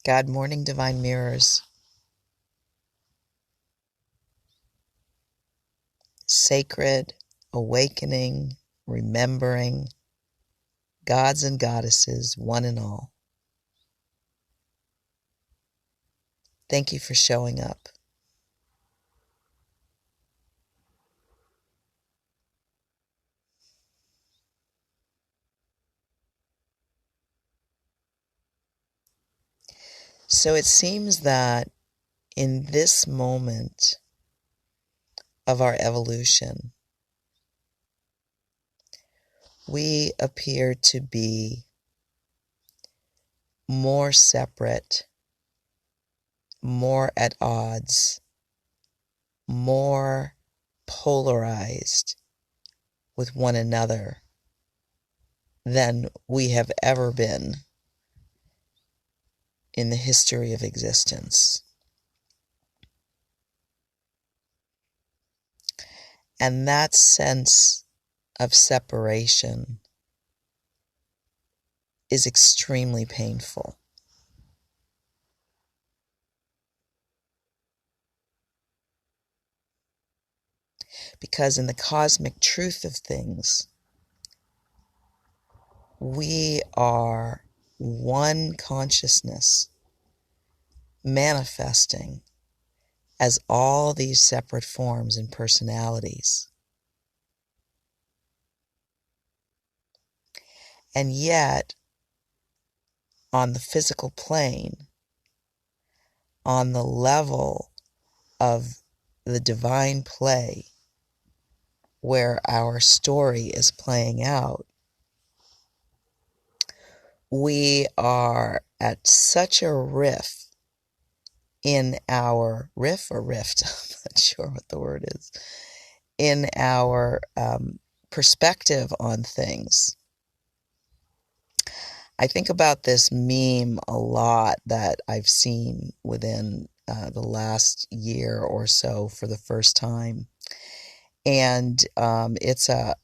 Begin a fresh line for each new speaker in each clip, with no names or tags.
God morning, divine mirrors. Sacred, awakening, remembering, gods and goddesses, one and all. Thank you for showing up. So it seems that in this moment of our evolution, we appear to be more separate, more at odds, more polarized with one another than we have ever been in the history of existence. And that sense of separation is extremely painful. Because in the cosmic truth of things, we are one consciousness manifesting as all these separate forms and personalities. And yet, on the physical plane, on the level of the divine play where our story is playing out, we are at such a rift in our rift, I'm not sure what the word is, in our perspective on things. I think about this meme a lot that I've seen within the last year or so for the first time. And it's a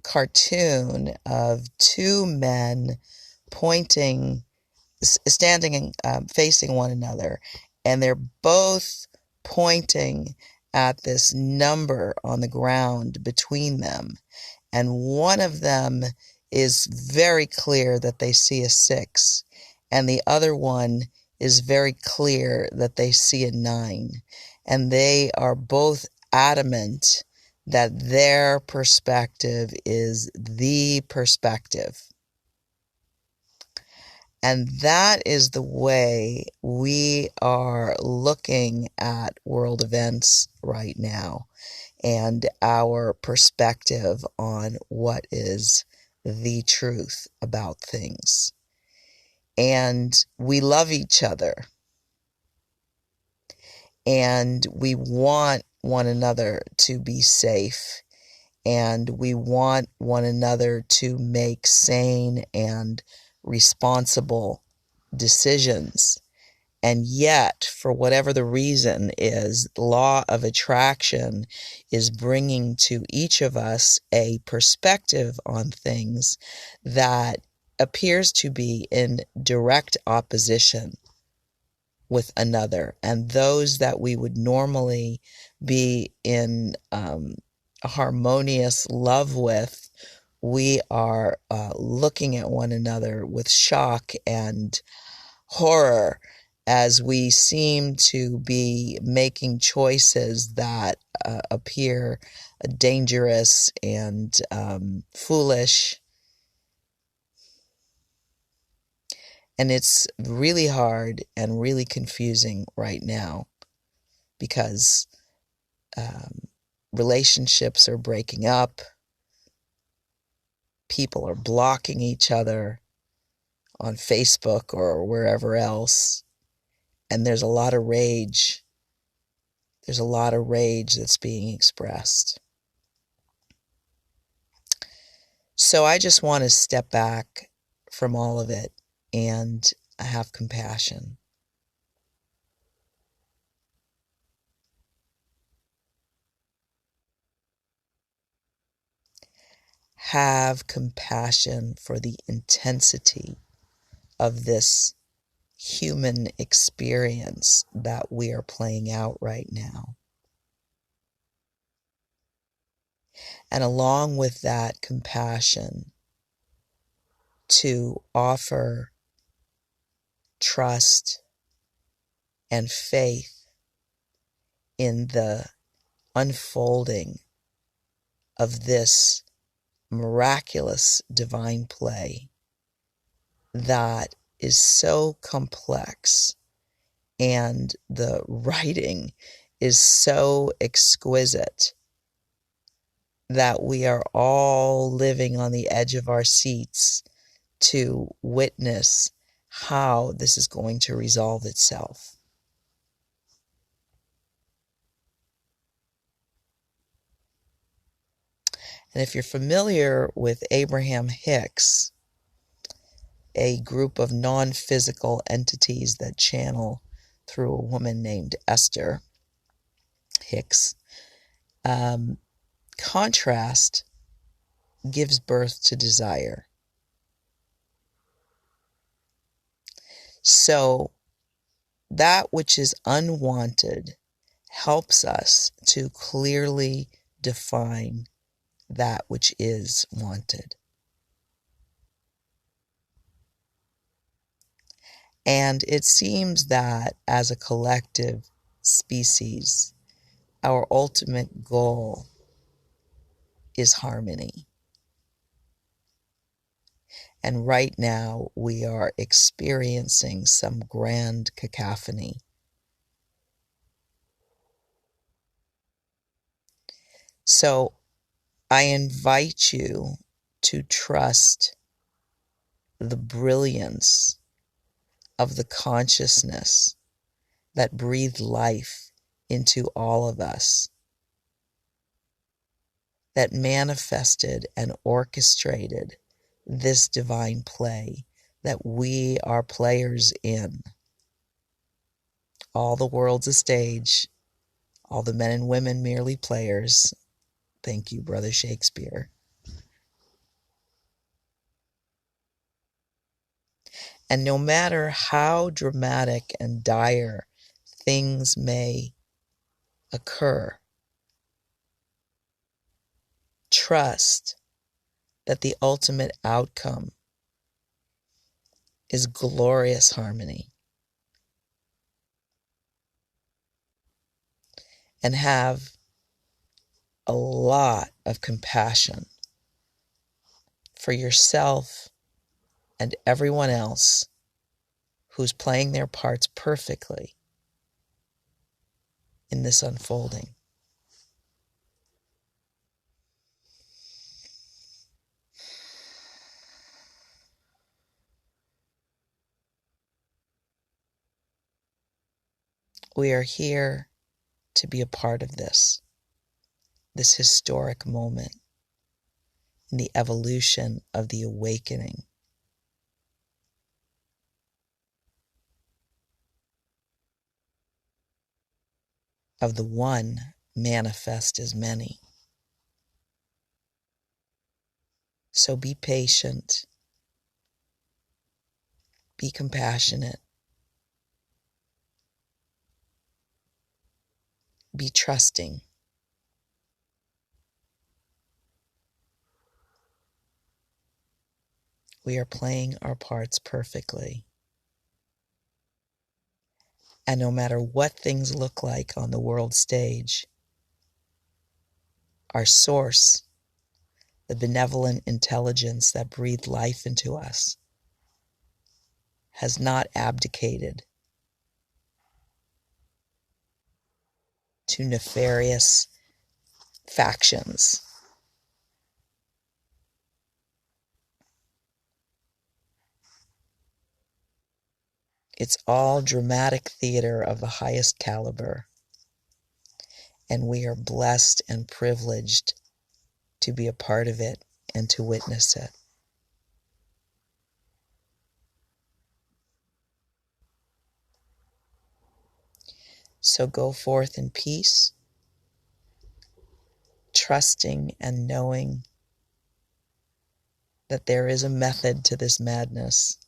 cartoon of two men standing and facing one another, and they're both pointing at this number on the ground between them. And one of them is very clear that they see a 6, and the other one is very clear that they see a 9. And they are both adamant that their perspective is the perspective. And that is the way we are looking at world events right now, and our perspective on what is the truth about things. And we love each other, and we want one another to be safe, and we want one another to make sane and responsible decisions. And yet, for whatever the reason is, law of attraction is bringing to each of us a perspective on things that appears to be in direct opposition with another. And those that we would normally be in harmonious love with, we are looking at one another with shock and horror as we seem to be making choices that appear dangerous and foolish. And it's really hard and really confusing right now because relationships are breaking up, people are blocking each other on Facebook or wherever else, and there's a lot of rage. There's a lot of rage that's being expressed. So I just want to step back from all of it and have compassion. Have compassion for the intensity of this human experience that we are playing out right now. And along with that compassion, to offer trust and faith in the unfolding of this miraculous divine play that is so complex, and the writing is so exquisite that we are all living on the edge of our seats to witness how this is going to resolve itself. And if you're familiar with Abraham Hicks, a group of non-physical entities that channel through a woman named Esther Hicks, contrast gives birth to desire. So that which is unwanted helps us to clearly define that which is wanted. And it seems that as a collective species, our ultimate goal is harmony. And right now we are experiencing some grand cacophony. So I invite you to trust the brilliance of the consciousness that breathed life into all of us, that manifested and orchestrated this divine play that we are players in. All the world's a stage, all the men and women merely players. Thank you, Brother Shakespeare. And no matter how dramatic and dire things may occur, trust that the ultimate outcome is glorious harmony. And have a lot of compassion for yourself and everyone else who's playing their parts perfectly in this unfolding. We are here to be a part of this historic moment in the evolution of the awakening of the one manifest as many. So be patient, be compassionate, be trusting. We are playing our parts perfectly. And no matter what things look like on the world stage, our source, the benevolent intelligence that breathed life into us, has not abdicated to nefarious factions. It's all dramatic theater of the highest caliber, and we are blessed and privileged to be a part of it and to witness it. So go forth in peace, trusting and knowing that there is a method to this madness.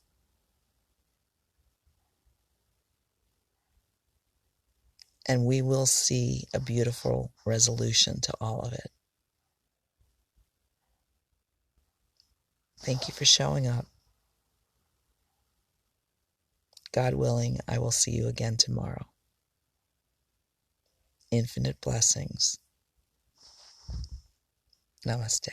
and we will see a beautiful resolution to all of it. Thank you for showing up. God willing, I will see you again tomorrow. Infinite blessings. Namaste.